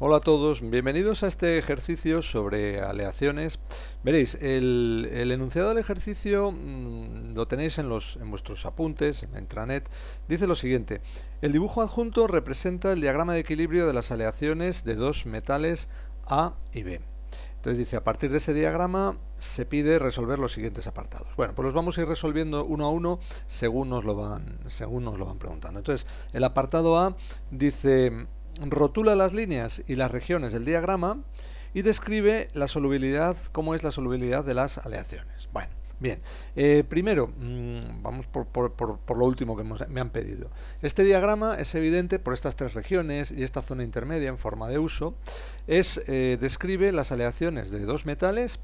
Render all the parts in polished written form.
Hola a todos, bienvenidos a este ejercicio sobre aleaciones. Veréis, el enunciado del ejercicio lo tenéis en vuestros apuntes, en la intranet. Dice lo siguiente: el dibujo adjunto representa el diagrama de equilibrio de las aleaciones de dos metales A y B. Entonces dice, a partir de ese diagrama se pide resolver los siguientes apartados. Bueno, pues los vamos a ir resolviendo uno a uno según nos lo van preguntando. Entonces, el apartado A dice: rotula las líneas y las regiones del diagrama y describe la solubilidad, cómo es la solubilidad de las aleaciones. Bueno, bien. Primero, vamos por lo último que me han pedido. Este diagrama es evidente por estas tres regiones y esta zona intermedia en forma de uso. Describe las aleaciones de dos metales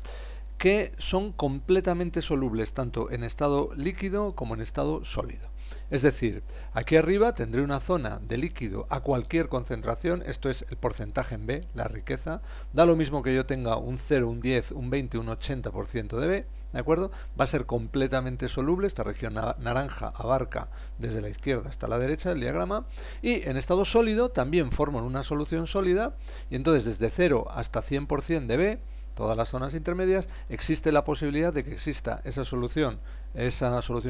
que son completamente solubles tanto en estado líquido como en estado sólido. Es decir, aquí arriba tendré una zona de líquido a cualquier concentración, esto es el porcentaje en B, la riqueza. Da lo mismo que yo tenga un 0, un 10, un 20, un 80% de B, ¿de acuerdo? Va a ser completamente soluble, esta región naranja abarca desde la izquierda hasta la derecha del diagrama, y en estado sólido también forman una solución sólida, y entonces desde 0 hasta 100% de B, todas las zonas intermedias, existe la posibilidad de que exista esa solución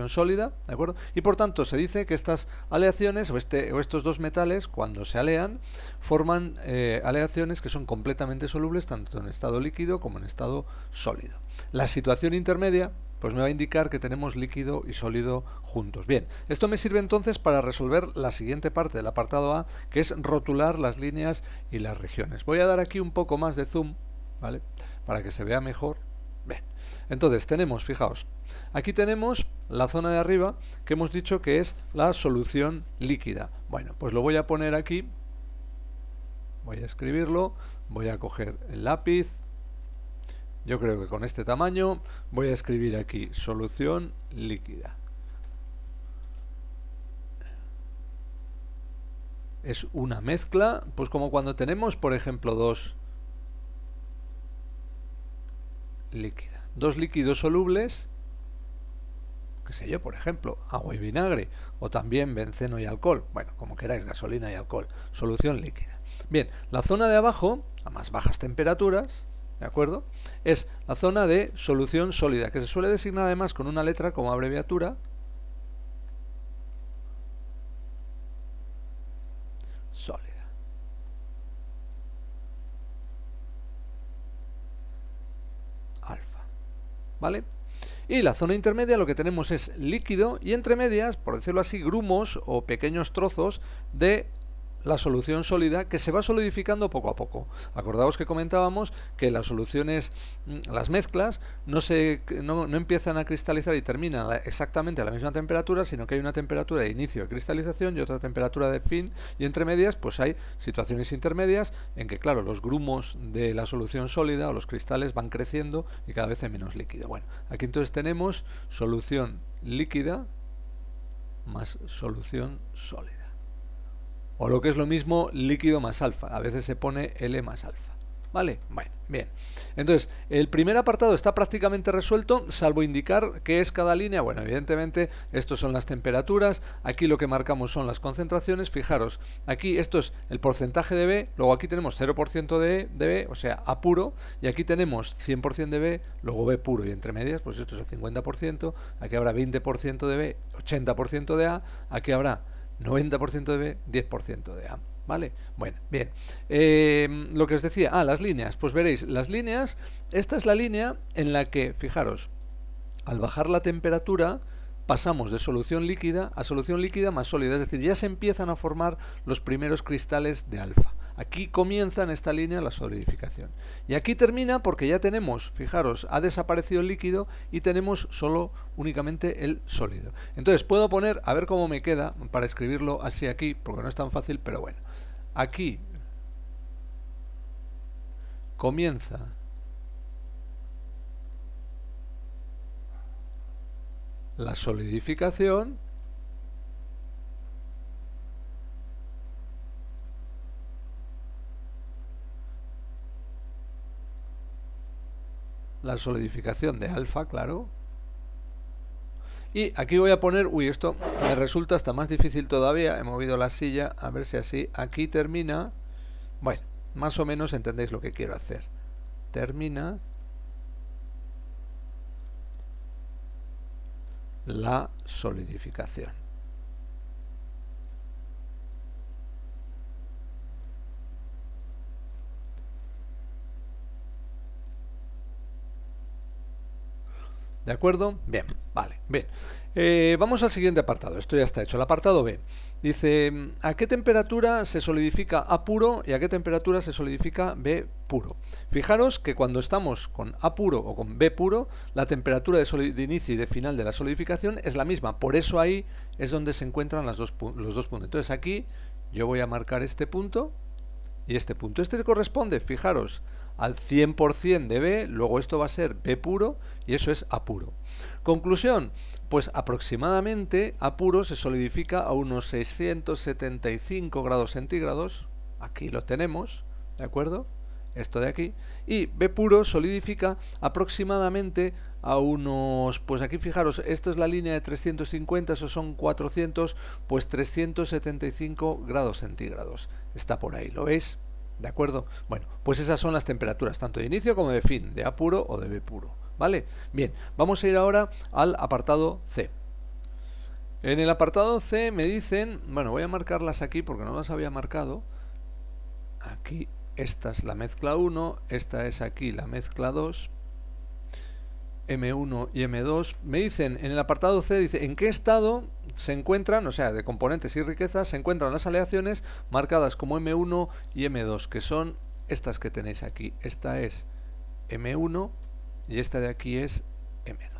sólida, ¿de acuerdo? Y por tanto se dice que estas aleaciones o estos dos metales, cuando se alean, forman aleaciones que son completamente solubles tanto en estado líquido como en estado sólido. La situación intermedia pues me va a indicar que tenemos líquido y sólido juntos. Bien, esto me sirve entonces para resolver la siguiente parte del apartado A, que es rotular las líneas y las regiones. Voy a dar aquí un poco más de zoom, ¿vale?, para que se vea mejor. Bien, entonces tenemos, fijaos, aquí tenemos la zona de arriba que hemos dicho que es la solución líquida. Bueno, pues lo voy a poner aquí, voy a escribirlo, voy a coger el lápiz, yo creo que con este tamaño voy a escribir aquí solución líquida. Es una mezcla, pues como cuando tenemos, por ejemplo, dos líquidos solubles, qué sé yo, por ejemplo, agua y vinagre, o también benceno y alcohol, bueno, como queráis, gasolina y alcohol, solución líquida. Bien, la zona de abajo, a más bajas temperaturas, ¿de acuerdo?, es la zona de solución sólida, que se suele designar además con una letra como abreviatura, sólida. Alfa, ¿vale? Y la zona intermedia lo que tenemos es líquido y entre medias, por decirlo así, grumos o pequeños trozos de la solución sólida que se va solidificando poco a poco. Acordaos que comentábamos que las soluciones, las mezclas, no empiezan a cristalizar y terminan exactamente a la misma temperatura, sino que hay una temperatura de inicio de cristalización y otra temperatura de fin, y entre medias pues hay situaciones intermedias en que, claro, los grumos de la solución sólida o los cristales van creciendo y cada vez hay menos líquido. Bueno, aquí entonces tenemos solución líquida más solución sólida. O lo que es lo mismo, líquido más alfa. A veces se pone L más alfa. ¿Vale? Bueno, bien. Entonces, el primer apartado está prácticamente resuelto, salvo indicar qué es cada línea. Bueno, evidentemente, estos son las temperaturas. Aquí lo que marcamos son las concentraciones. Fijaros, aquí esto es el porcentaje de B. Luego aquí tenemos 0% de B, o sea, A puro. Y aquí tenemos 100% de B, luego B puro. Y entre medias, pues esto es el 50%. Aquí habrá 20% de B, 80% de A. Aquí habrá 90% de B, 10% de A. ¿Vale? Bueno, bien. Lo que os decía, las líneas. Pues veréis, las líneas, esta es la línea en la que, fijaros, al bajar la temperatura, pasamos de solución líquida a solución líquida más sólida. Es decir, ya se empiezan a formar los primeros cristales de alfa. Aquí comienza en esta línea la solidificación. Y aquí termina porque ya tenemos, fijaros, ha desaparecido el líquido y tenemos solo únicamente el sólido. Entonces puedo poner, a ver cómo me queda, para escribirlo así aquí, porque no es tan fácil, pero bueno. Aquí comienza la solidificación. La solidificación de alfa, claro. Y aquí voy a poner, esto me resulta hasta más difícil todavía, he movido la silla, a ver si así, aquí termina. Bueno, Más o menos entendéis lo que quiero hacer. Termina la solidificación. ¿De acuerdo? Bien, vale, bien. Vamos al siguiente apartado. Esto ya está hecho. El apartado B. Dice, ¿a qué temperatura se solidifica A puro y a qué temperatura se solidifica B puro? Fijaros que cuando estamos con A puro o con B puro, la temperatura de inicio y de final de la solidificación es la misma. Por eso ahí es donde se encuentran los dos puntos. Entonces aquí yo voy a marcar este punto y este punto. Este corresponde, fijaros, al 100% de B, luego esto va a ser B puro y eso es A puro. Conclusión, pues aproximadamente A puro se solidifica a unos 675 grados centígrados, aquí lo tenemos, ¿de acuerdo? Esto de aquí, y B puro solidifica aproximadamente a unos, pues aquí fijaros, esto es la línea de 350, esos son 400, pues 375 grados centígrados, está por ahí, ¿lo veis? ¿De acuerdo? Bueno, pues esas son las temperaturas, tanto de inicio como de fin, de A puro o de B puro, ¿vale? Bien, vamos a ir ahora al apartado C. En el apartado C me dicen, bueno, voy a marcarlas aquí porque no las había marcado. Aquí, esta es la mezcla 1, esta es aquí la mezcla 2, M1 y M2. Me dicen, en el apartado C, dice, ¿en qué estado se encuentran, o sea, de componentes y riquezas, se encuentran las aleaciones marcadas como M1 y M2, que son estas que tenéis aquí? Esta es M1 y esta de aquí es M2.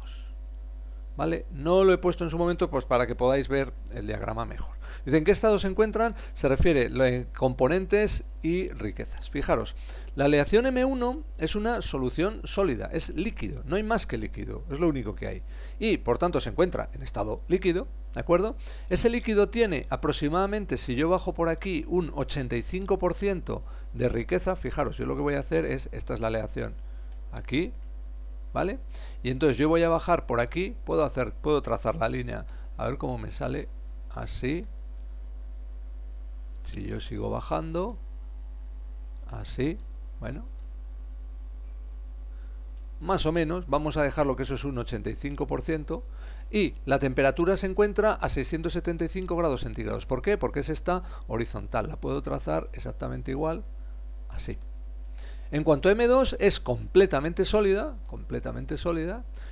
¿Vale? No lo he puesto en su momento pues para que podáis ver el diagrama mejor. Dice, ¿en qué estado se encuentran? Se refiere a componentes y riquezas. Fijaros, la aleación M1 es una solución sólida, es líquido, no hay más que líquido, es lo único que hay. Y, por tanto, se encuentra en estado líquido, ¿de acuerdo? Ese líquido tiene aproximadamente, si yo bajo por aquí, un 85% de riqueza. Fijaros, yo lo que voy a hacer es, esta es la aleación, aquí, ¿vale? Y entonces yo voy a bajar por aquí, puedo trazar la línea, a ver cómo me sale, así. Si yo sigo bajando, así, bueno, más o menos, vamos a dejarlo que eso es un 85%, y la temperatura se encuentra a 675 grados centígrados. ¿Por qué? Porque es esta horizontal, la puedo trazar exactamente igual, así. En cuanto a M2, es completamente sólida,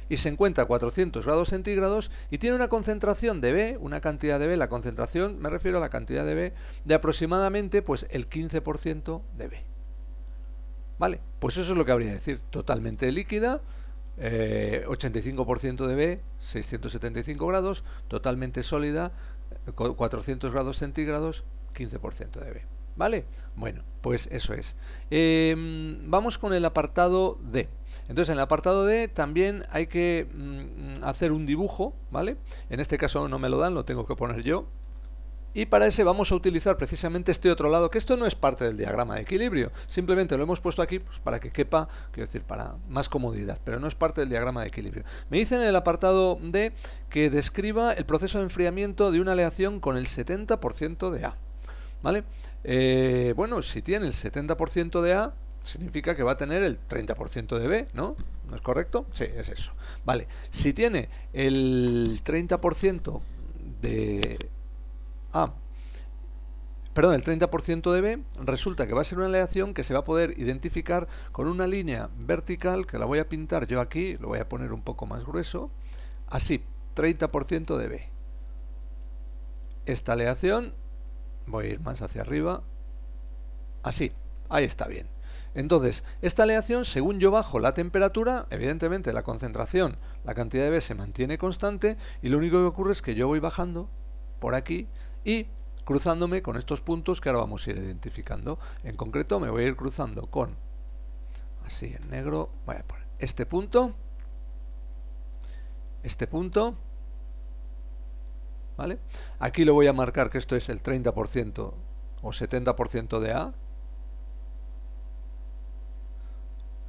y se encuentra a 400 grados centígrados y tiene una concentración de B, una cantidad de B, la concentración, me refiero a la cantidad de B, de aproximadamente pues el 15% de B. ¿Vale? Pues eso es lo que habría que decir, totalmente líquida, 85% de B, 675 grados, totalmente sólida, 400 grados centígrados, 15% de B. ¿Vale? Bueno, pues eso es. Vamos con el apartado D. Entonces, en el apartado D también hay que hacer un dibujo, ¿vale? En este caso no me lo dan, lo tengo que poner yo. Y para ese vamos a utilizar precisamente este otro lado, que esto no es parte del diagrama de equilibrio, simplemente lo hemos puesto aquí pues, para que quepa, quiero decir, para más comodidad, pero no es parte del diagrama de equilibrio. Me dicen en el apartado D que describa el proceso de enfriamiento de una aleación con el 70% de A. ¿Vale? Bueno, si tiene el 70% de A, significa que va a tener el 30% de B, ¿no? ¿No es correcto? Sí, es eso. Vale, si tiene el 30% de A, perdón, el 30% de B, resulta que va a ser una aleación que se va a poder identificar con una línea vertical, que la voy a pintar yo aquí, lo voy a poner un poco más grueso, así, 30% de B. Esta aleación, voy a ir más hacia arriba, así, ahí está bien. Entonces, esta aleación, según yo bajo la temperatura, evidentemente la concentración, la cantidad de B se mantiene constante y lo único que ocurre es que yo voy bajando por aquí y cruzándome con estos puntos que ahora vamos a ir identificando. En concreto me voy a ir cruzando con, así en negro, voy a poner este punto, ¿vale? Aquí lo voy a marcar que esto es el 30% o 70% de A,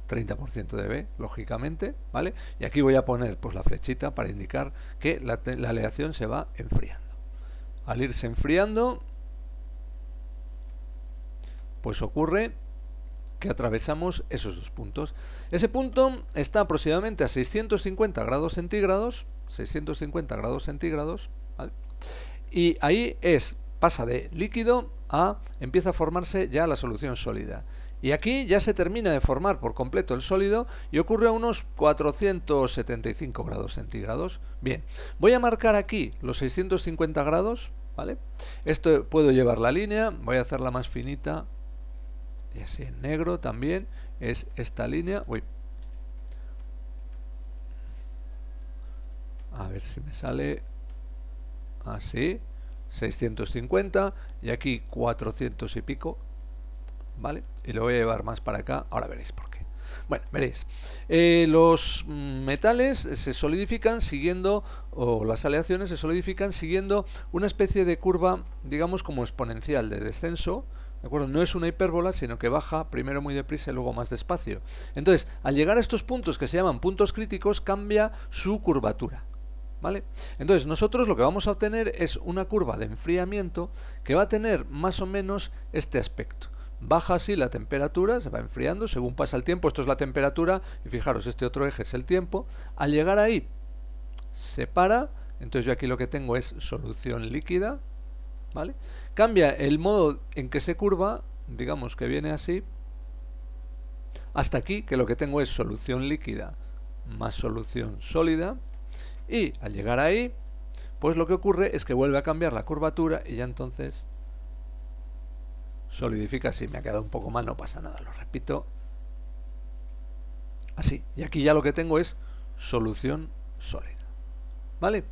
30% de B, lógicamente, ¿vale? Y aquí voy a poner pues la flechita para indicar que la aleación se va enfriando. Al irse enfriando, pues ocurre que atravesamos esos dos puntos. Ese punto está aproximadamente a 650 grados centígrados, 650 grados centígrados, ¿vale? Y ahí pasa de líquido a, empieza a formarse ya la solución sólida. Y aquí ya se termina de formar por completo el sólido y ocurre a unos 475 grados centígrados. Bien, voy a marcar aquí los 650 grados, ¿vale? Esto puedo llevar la línea, voy a hacerla más finita, y así en negro también, es esta línea. Uy. A ver si me sale así, 650 y aquí 400 y pico, ¿vale? Y lo voy a llevar más para acá, ahora veréis por qué. Bueno, veréis, los metales se solidifican siguiendo, o las aleaciones se solidifican siguiendo una especie de curva, digamos como exponencial de descenso, ¿de acuerdo? No es una hipérbola, sino que baja primero muy deprisa y luego más despacio. Entonces, al llegar a estos puntos que se llaman puntos críticos, cambia su curvatura, ¿vale? Entonces, nosotros lo que vamos a obtener es una curva de enfriamiento que va a tener más o menos este aspecto. Baja así la temperatura, se va enfriando según pasa el tiempo. Esto es la temperatura y fijaros, este otro eje es el tiempo. Al llegar ahí se para, entonces yo aquí lo que tengo es solución líquida, ¿vale? Cambia el modo en que se curva, digamos que viene así, hasta aquí, que lo que tengo es solución líquida más solución sólida, y al llegar ahí, pues lo que ocurre es que vuelve a cambiar la curvatura y ya entonces solidifica así. Me ha quedado un poco mal, no pasa nada, lo repito. Así, y aquí ya lo que tengo es solución sólida, ¿vale?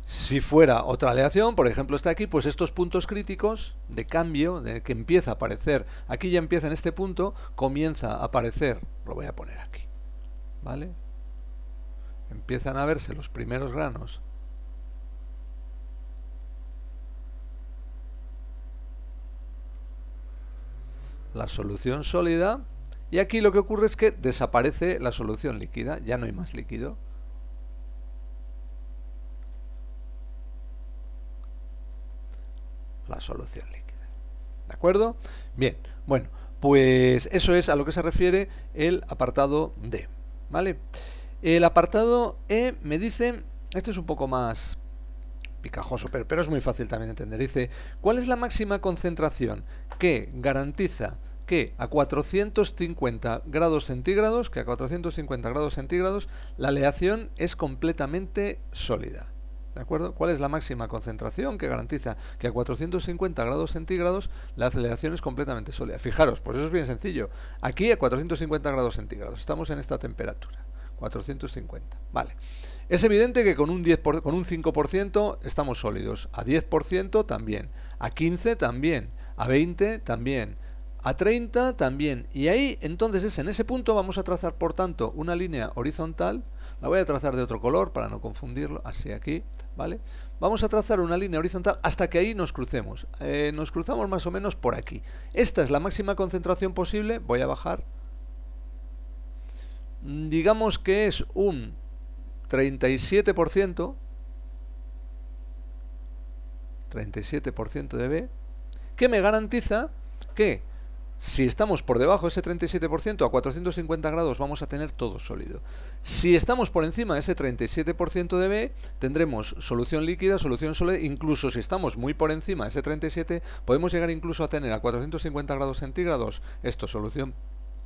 Si fuera otra aleación, por ejemplo está aquí, pues estos puntos críticos de cambio, de que empieza a aparecer, aquí ya empieza en este punto, comienza a aparecer, lo voy a poner aquí, ¿vale? Empiezan a verse los primeros granos la solución sólida, y aquí lo que ocurre es que desaparece la solución líquida, ya no hay más líquido. La solución líquida, ¿de acuerdo? Bien, bueno, pues eso es a lo que se refiere el apartado D, ¿vale? El apartado E me dice, este es un poco más picajoso, pero es muy fácil también de entender. Dice, ¿cuál es la máxima concentración que garantiza que a 450 grados centígrados, la aleación es completamente sólida? ¿De acuerdo? ¿Cuál es la máxima concentración que garantiza que a 450 grados centígrados la aleación es completamente sólida? Fijaros, pues eso es bien sencillo. Aquí a 450 grados centígrados, estamos en esta temperatura, 450, vale. Es evidente que con un 5% estamos sólidos, a 10% también, a 15 también, a 20 también, a 30 también. Y ahí, entonces, en ese punto vamos a trazar, por tanto, una línea horizontal. La voy a trazar de otro color para no confundirlo, así aquí, ¿vale? Vamos a trazar una línea horizontal hasta que ahí nos crucemos. Nos cruzamos más o menos por aquí. Esta es la máxima concentración posible. Voy a bajar. Digamos que es un 37%, 37% de B, que me garantiza que si estamos por debajo de ese 37%, a 450 grados vamos a tener todo sólido. Si estamos por encima de ese 37% de B, tendremos solución líquida, solución sólida. Incluso si estamos muy por encima de ese 37, podemos llegar incluso a tener a 450 grados centígrados esto, solución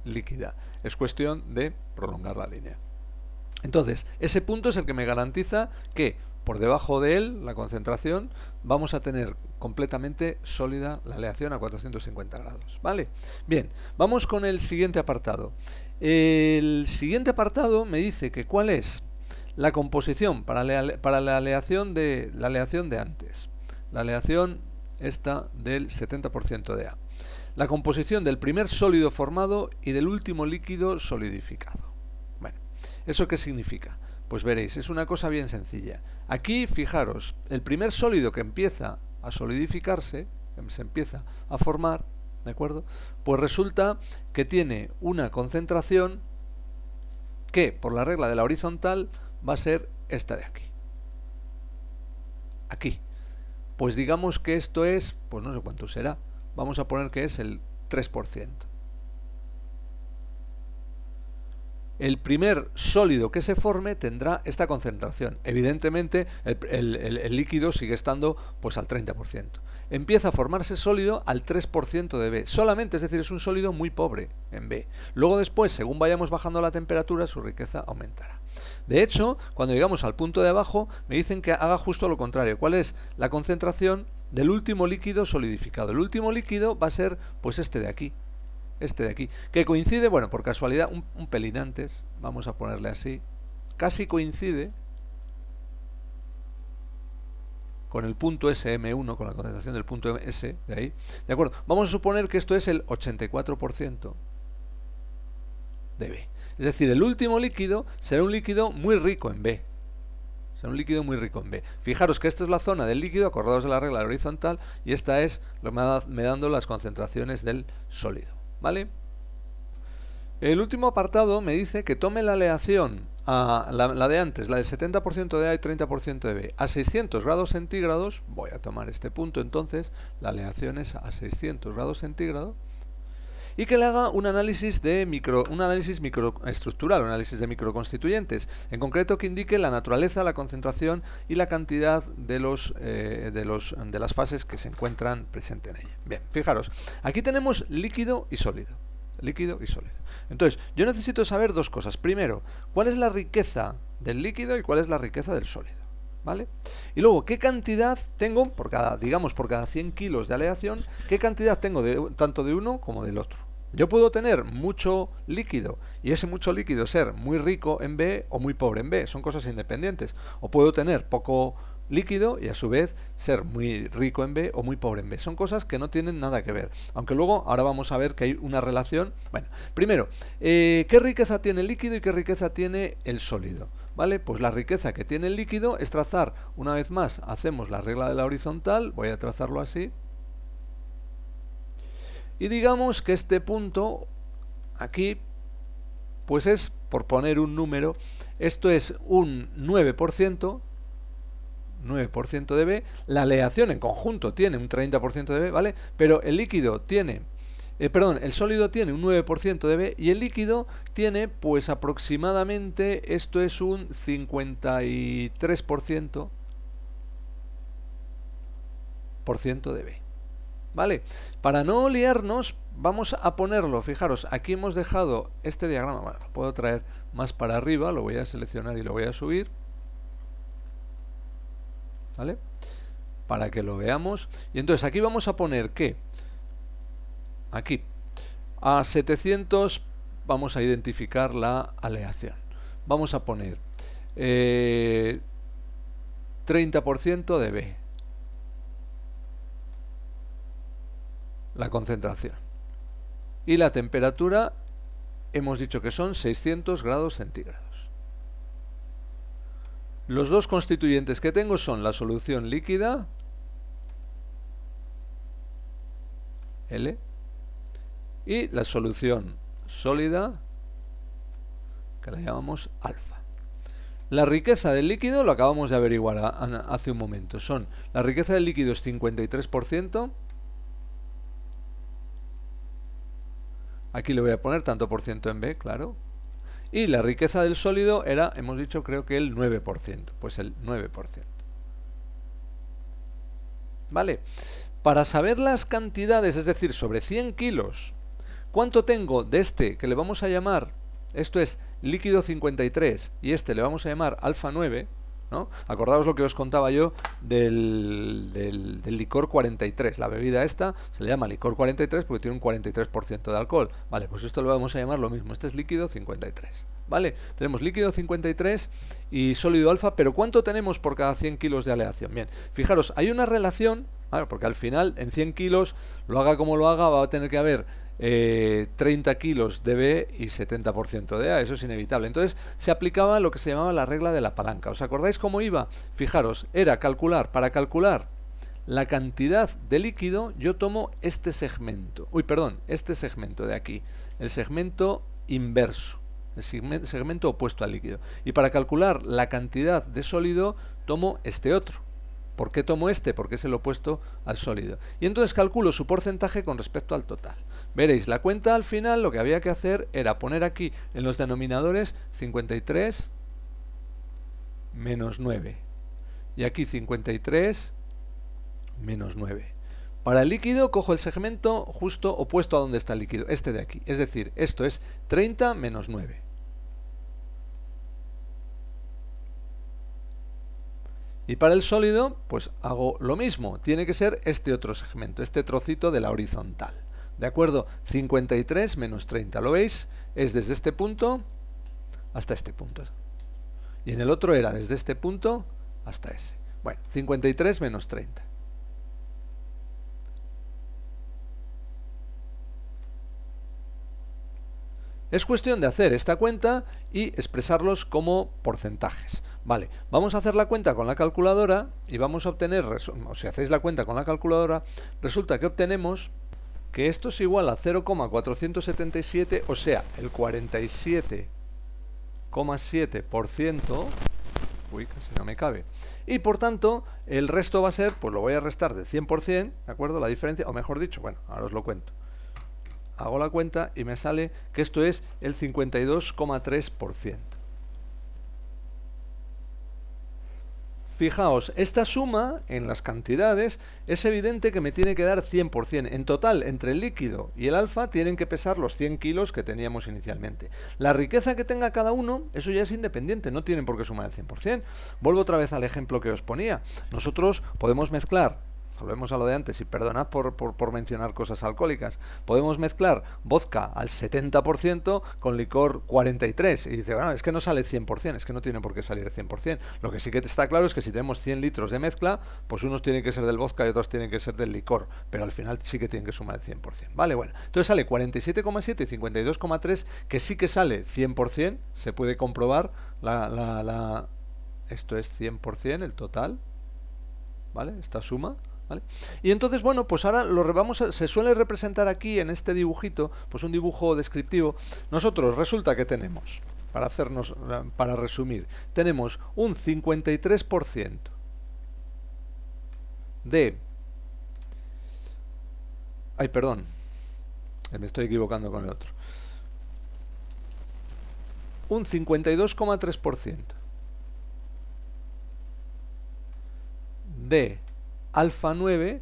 líquida. Es cuestión de prolongar la línea. Entonces, ese punto es el que me garantiza que por debajo de él, la concentración, vamos a tener completamente sólida la aleación a 450 grados. ¿Vale? Bien, vamos con el siguiente apartado. El siguiente apartado me dice que cuál es la composición para la aleación de antes. La aleación esta del 70% de A. La composición del primer sólido formado y del último líquido solidificado. Bueno, ¿eso qué significa? Pues veréis, es una cosa bien sencilla. Aquí, fijaros, el primer sólido que empieza a solidificarse, que se empieza a formar, ¿de acuerdo? Pues resulta que tiene una concentración que, por la regla de la horizontal, va a ser esta de aquí. Aquí. Pues digamos que esto es, pues no sé cuánto será. Vamos a poner que es el 3%. el primer sólido que se forme tendrá esta concentración. Evidentemente el líquido sigue estando pues al 30%. Empieza a formarse sólido al 3% de B, solamente, es decir, es un sólido muy pobre en B. Luego después, según vayamos bajando la temperatura, su riqueza aumentará. De hecho, cuando llegamos al punto de abajo, me dicen que haga justo lo contrario. ¿Cuál es la concentración del último líquido solidificado? El último líquido va a ser pues este de aquí, que coincide, bueno, por casualidad, un pelín antes, vamos a ponerle así, casi coincide con el punto SM1, con la concentración del punto S de ahí. ¿De acuerdo? Vamos a suponer que esto es el 84% de B. Es decir, el último líquido será un líquido muy rico en B. Será un líquido muy rico en B. Fijaros que esta es la zona del líquido, acordados de la regla horizontal, y esta es lo que me dando las concentraciones del sólido. ¿Vale? El último apartado me dice que tome la aleación, la de antes, la del 70% de A y 30% de B, a 600 grados centígrados. Voy a tomar este punto entonces, la aleación es a 600 grados centígrados, y que le haga un análisis microestructural, un análisis de microconstituyentes, en concreto que indique la naturaleza, la concentración y la cantidad de las fases que se encuentran presentes en ella. Bien, fijaros, aquí tenemos líquido y sólido. Líquido y sólido. Entonces, yo necesito saber dos cosas. Primero, ¿cuál es la riqueza del líquido y cuál es la riqueza del sólido? ¿Vale? Y luego, ¿qué cantidad tengo por cada, digamos, por cada 100 kilos de aleación? ¿Qué cantidad tengo tanto de uno como del otro? Yo puedo tener mucho líquido y ese mucho líquido ser muy rico en B o muy pobre en B. Son cosas independientes. O puedo tener poco líquido y a su vez ser muy rico en B o muy pobre en B. Son cosas que no tienen nada que ver. Aunque luego, ahora vamos a ver que hay una relación. Bueno, primero, ¿qué riqueza tiene el líquido y qué riqueza tiene el sólido? ¿Vale? Pues la riqueza que tiene el líquido es trazar, una vez más, hacemos la regla de la horizontal, voy a trazarlo así. Y digamos que este punto, aquí, pues es, por poner un número, esto es un 9%, 9% de B, la aleación en conjunto tiene un 30% de B, ¿vale? Pero el líquido tiene, el sólido tiene un 9% de B y el líquido tiene pues aproximadamente, esto es un 53% de B. ¿Vale? Para no liarnos, vamos a ponerlo, fijaros, aquí hemos dejado este diagrama, bueno, lo puedo traer más para arriba, lo voy a seleccionar y lo voy a subir. ¿Vale? Para que lo veamos. Y entonces aquí vamos a poner que aquí a 700 vamos a identificar la aleación. Vamos a poner 30% de B, la concentración. Y la temperatura hemos dicho que son 600 grados centígrados. Los dos constituyentes que tengo son la solución líquida, L, y la solución sólida, que la llamamos alfa. La riqueza del líquido lo acabamos de averiguar hace un momento. La riqueza del líquido es 53%. Aquí le voy a poner tanto por ciento en B, claro. Y la riqueza del sólido era, hemos dicho, creo que el 9%. Pues el 9%. ¿Vale? Para saber las cantidades, es decir, sobre 100 kilos, ¿cuánto tengo de este que le vamos a llamar, esto es líquido 53, y este le vamos a llamar alfa 9, ¿no? Acordaos lo que os contaba yo del licor 43. La bebida esta se le llama licor 43 porque tiene un 43% de alcohol. Vale, pues esto lo vamos a llamar lo mismo. Este es líquido 53. ¿Vale? Tenemos líquido 53 y sólido alfa, pero ¿cuánto tenemos por cada 100 kilos de aleación? Bien, fijaros, hay una relación, ¿vale? Porque al final en 100 kilos, lo haga como lo haga, va a tener que haber 30 kilos de B y 70% de A, eso es inevitable. Entonces se aplicaba lo que se llamaba la regla de la palanca. ¿Os acordáis cómo iba? Fijaros, era para calcular la cantidad de líquido, yo tomo este segmento, este segmento de aquí, el segmento inverso, el segmento opuesto al líquido. Y para calcular la cantidad de sólido, tomo este otro. ¿Por qué tomo este? Porque es el opuesto al sólido. Y entonces calculo su porcentaje con respecto al total. Veréis, la cuenta al final lo que había que hacer era poner aquí en los denominadores 53 menos 9. Y aquí 53 menos 9. Para el líquido cojo el segmento justo opuesto a donde está el líquido, este de aquí. Es decir, esto es 30 menos 9. Y para el sólido, pues hago lo mismo. Tiene que ser este otro segmento, este trocito de la horizontal. ¿De acuerdo? 53 menos 30. ¿Lo veis? Es desde este punto hasta este punto. Y en el otro era desde este punto hasta ese. Bueno, 53 menos 30. Es cuestión de hacer esta cuenta y expresarlos como porcentajes. Vale, vamos a hacer la cuenta con la calculadora y vamos a obtener, o si hacéis la cuenta con la calculadora, resulta que obtenemos que esto es igual a 0,477, o sea, el 47,7%, uy, casi no me cabe, y por tanto, el resto va a ser, pues lo voy a restar del 100%, ¿de acuerdo? La diferencia, o mejor dicho, bueno, ahora os lo cuento. Hago la cuenta y me sale que esto es el 52,3%. Fijaos, esta suma en las cantidades es evidente que me tiene que dar 100%. En total, entre el líquido y el alfa tienen que pesar los 100 kilos que teníamos inicialmente. La riqueza que tenga cada uno, eso ya es independiente, no tienen por qué sumar el 100%. Vuelvo otra vez al ejemplo que os ponía. Nosotros podemos mezclar, volvemos a lo de antes y perdonad por mencionar cosas alcohólicas, podemos mezclar vodka al 70% con licor 43%. Y dice, bueno, es que no sale 100%, es que no tiene por qué salir 100%. Lo que sí que está claro es que si tenemos 100 litros de mezcla, pues unos tienen que ser del vodka y otros tienen que ser del licor, pero al final sí que tienen que sumar el 100%. Vale, bueno, entonces sale 47,7 y 52,3, que sí que sale 100%, se puede comprobar esto es 100% el total, ¿vale? Esta suma. ¿Vale? Y entonces, bueno, pues ahora se suele representar aquí en este dibujito, pues un dibujo descriptivo. Nosotros resulta que tenemos, para resumir, tenemos un 53% de... Ay, perdón, me estoy equivocando con el otro. Un 52,3% de alfa 9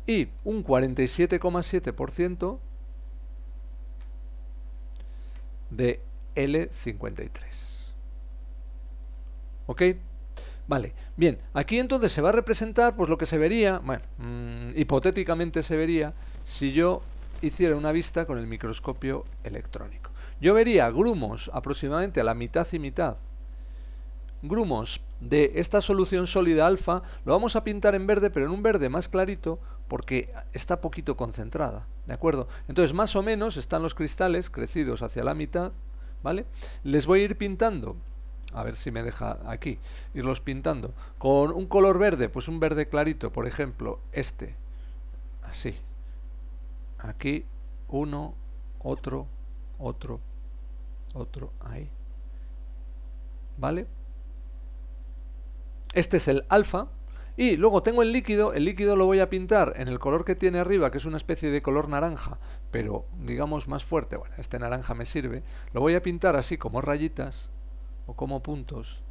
y un 47,7% de L53. ¿Ok? Vale, bien, aquí entonces se va a representar pues lo que se vería, bueno, hipotéticamente se vería si yo hiciera una vista con el microscopio electrónico. Yo vería grumos aproximadamente a la mitad y mitad. Grumos de esta solución sólida alfa, lo vamos a pintar en verde, pero en un verde más clarito porque está poquito concentrada, ¿de acuerdo? Entonces más o menos están los cristales crecidos hacia la mitad, ¿vale? Les voy a ir pintando, a ver si me deja aquí, irlos pintando con un color verde, pues un verde clarito, por ejemplo, este, así, aquí, uno, otro, ahí, ¿vale? Este es el alfa. Y luego tengo el líquido lo voy a pintar en el color que tiene arriba, que es una especie de color naranja, pero digamos más fuerte. Bueno, este naranja me sirve. Lo voy a pintar así como rayitas o como puntos.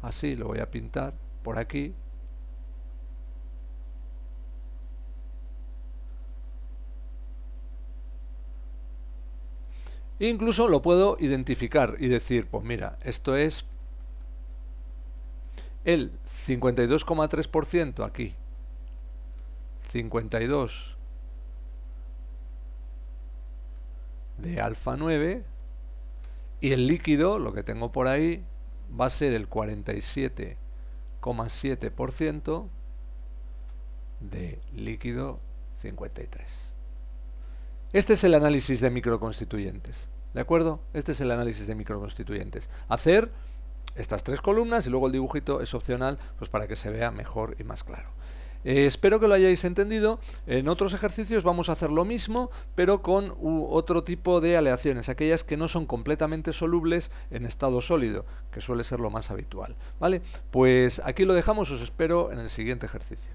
Así lo voy a pintar por aquí. Incluso lo puedo identificar y decir, pues mira, esto es el 52,3% aquí, 52 de alfa 9, y el líquido, lo que tengo por ahí, va a ser el 47,7% de líquido 53. Este es el análisis de microconstituyentes, ¿de acuerdo? Este es el análisis de microconstituyentes. Hacer estas tres columnas y luego el dibujito es opcional, pues para que se vea mejor y más claro. Espero que lo hayáis entendido. En otros ejercicios vamos a hacer lo mismo, pero con otro tipo de aleaciones, aquellas que no son completamente solubles en estado sólido, que suele ser lo más habitual. ¿Vale? Pues aquí lo dejamos, os espero en el siguiente ejercicio.